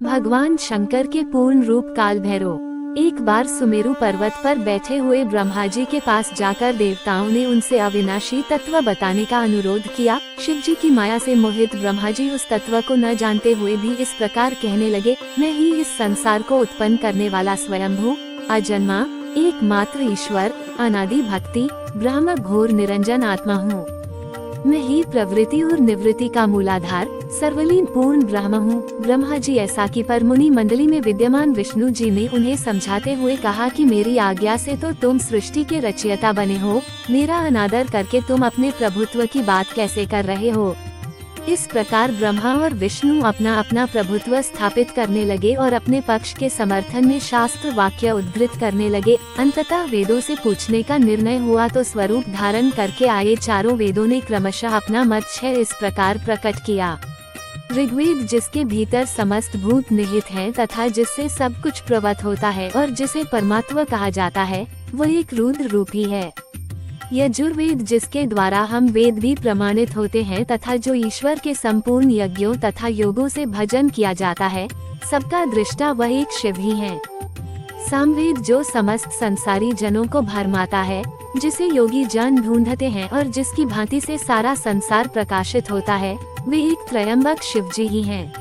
भगवान शंकर के पूर्ण रूप काल भैरव एक बार सुमेरु पर्वत पर बैठे हुए ब्रह्मा जी के पास जाकर देवताओं ने उनसे अविनाशी तत्व बताने का अनुरोध किया। शिव जी की माया से मोहित ब्रह्मा जी उस तत्व को न जानते हुए भी इस प्रकार कहने लगे, मैं ही इस संसार को उत्पन्न करने वाला स्वयंभू अजन्मा एकमात्र ईश्वर अनादि भक्ति ब्रह्म घोर निरंजन आत्मा हूँ। मैं ही प्रवृत्ति और निवृत्ति का मूलाधार सर्वलीन पूर्ण ब्रह्म हूँ। ब्रह्मा जी ऐसा कि पर मुनि मंडली में विद्यमान विष्णु जी ने उन्हें समझाते हुए कहा कि मेरी आज्ञा से तो तुम सृष्टि के रचयिता बने हो, मेरा अनादर करके तुम अपने प्रभुत्व की बात कैसे कर रहे हो। इस प्रकार ब्रह्मा और विष्णु अपना अपना प्रभुत्व स्थापित करने लगे और अपने पक्ष के समर्थन में शास्त्र वाक्य उद्धृत करने लगे। अंततः वेदों से पूछने का निर्णय हुआ तो स्वरूप धारण करके आए चारों वेदों ने क्रमशः अपना मत इस प्रकार प्रकट किया। ऋग्वेद जिसके भीतर समस्त भूत निहित हैं तथा जिससे सब कुछ प्रवत होता है और जिसे परमात्मा कहा जाता है, वह एक रुद्र रूप ही है। यजुर्वेद जिसके द्वारा हम वेद भी प्रमाणित होते हैं तथा जो ईश्वर के संपूर्ण यज्ञों तथा योगों से भजन किया जाता है, सबका दृष्टा वह एक शिव ही है। सामवेद जो समस्त संसारी जनों को भरमाता है, जिसे योगी जन ढूंढते हैं और जिसकी भांति से सारा संसार प्रकाशित होता है, वे एक त्रयंबक शिव जी ही हैं।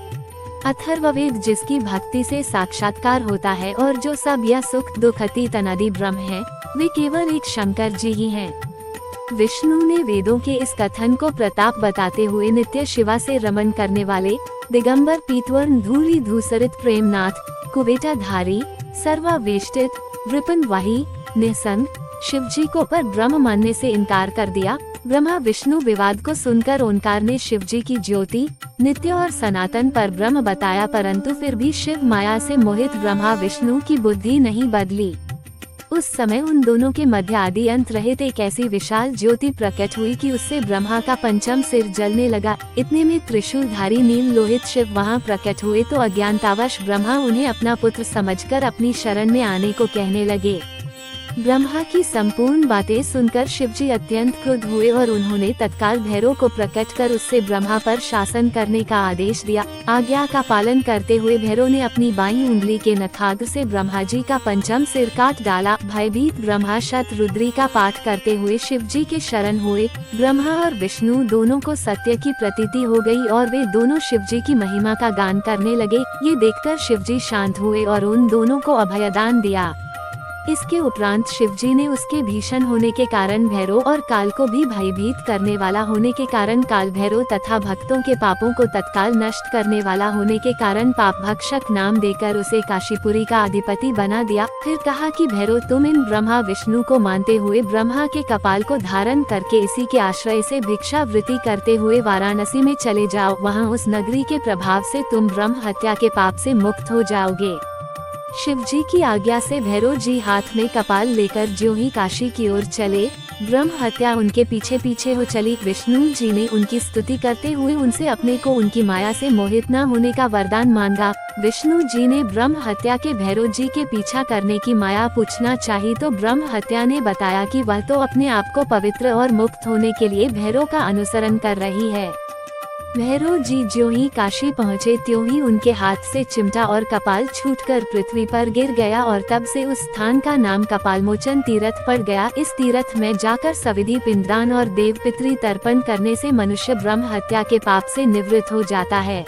अथर्ववेद जिसकी भक्ति से साक्षात्कार होता है और जो सब या सुख दुख अतीत अनादि ब्रह्म है, वे केवल एक शंकर जी ही हैं। विष्णु ने वेदों के इस कथन को प्रताप बताते हुए नित्य शिवा से रमन करने वाले दिगंबर पीतवर्ण धूली धूसरित प्रेमनाथ कुबेटाधारी सर्वावेष्टित वृपन वाही निसंग शिव जी को पर ब्रह्म मानने से इनकार कर दिया। ब्रह्मा विष्णु विवाद को सुनकर ओंकार ने शिव जी की ज्योति नित्य और सनातन पर ब्रह्म बताया, परंतु फिर भी शिव माया से मोहित ब्रह्मा विष्णु की बुद्धि नहीं बदली। उस समय उन दोनों के मध्य आदि अंत रहित एक ऐसी विशाल ज्योति प्रकट हुई कि उससे ब्रह्मा का पंचम सिर जलने लगा। इतने में त्रिशूलधारी नील लोहित शिव वहां प्रकट हुए तो अज्ञानतावश ब्रह्मा उन्हें अपना पुत्र समझकर अपनी शरण में आने को कहने लगे। ब्रह्मा की संपूर्ण बातें सुनकर शिवजी अत्यंत क्रुद्ध हुए और उन्होंने तत्काल भैरव को प्रकट कर उससे ब्रह्मा पर शासन करने का आदेश दिया। आज्ञा का पालन करते हुए भैरव ने अपनी बाईं उंगली के नखाग्र से ब्रह्मा जी का पंचम सिर काट डाला। भयभीत ब्रह्मा शतरुद्री का पाठ करते हुए शिव जी के शरण हुए। ब्रह्मा और विष्णु दोनों को सत्य की प्रतीति हो गई और वे दोनों शिव जी की महिमा का गान करने लगे। ये देखकर शिव जी शांत हुए और उन दोनों को अभयदान दिया। इसके उपरांत शिवजी ने उसके भीषण होने के कारण भैरव और काल को भी भयभीत करने वाला होने के कारण काल भैरव तथा भक्तों के पापों को तत्काल नष्ट करने वाला होने के कारण पाप भक्षक नाम देकर उसे काशीपुरी का अधिपति बना दिया। फिर कहा कि भैरव तुम इन ब्रह्मा विष्णु को मानते हुए ब्रह्मा के कपाल को धारण करके इसी के आश्रय से भिक्षावृत्ति करते हुए वाराणसी में चले जाओ। वहाँ उस नगरी के प्रभाव से तुम ब्रह्म हत्या के पाप से मुक्त हो जाओगे। शिव जी की आज्ञा से भैरव जी हाथ में कपाल लेकर ज्यों ही काशी की ओर चले, ब्रह्म हत्या उनके पीछे पीछे हो चली। विष्णु जी ने उनकी स्तुति करते हुए उनसे अपने को उनकी माया से मोहित न होने का वरदान मांगा। विष्णु जी ने ब्रह्म हत्या के भैरव जी के पीछा करने की माया पूछना चाही तो ब्रह्म हत्या ने बताया कि वह तो अपने आप को पवित्र और मुक्त होने के लिए भैरव का अनुसरण कर रही है। भैरव जी ज्यों ही काशी पहुँचे त्यों ही उनके हाथ से चिमटा और कपाल छूटकर पृथ्वी पर गिर गया और तब से उस स्थान का नाम कपालमोचन तीर्थ पड़ गया। इस तीर्थ में जाकर सविधि पिंडदान और देव पितृ तर्पण करने से मनुष्य ब्रह्म हत्या के पाप से निवृत्त हो जाता है।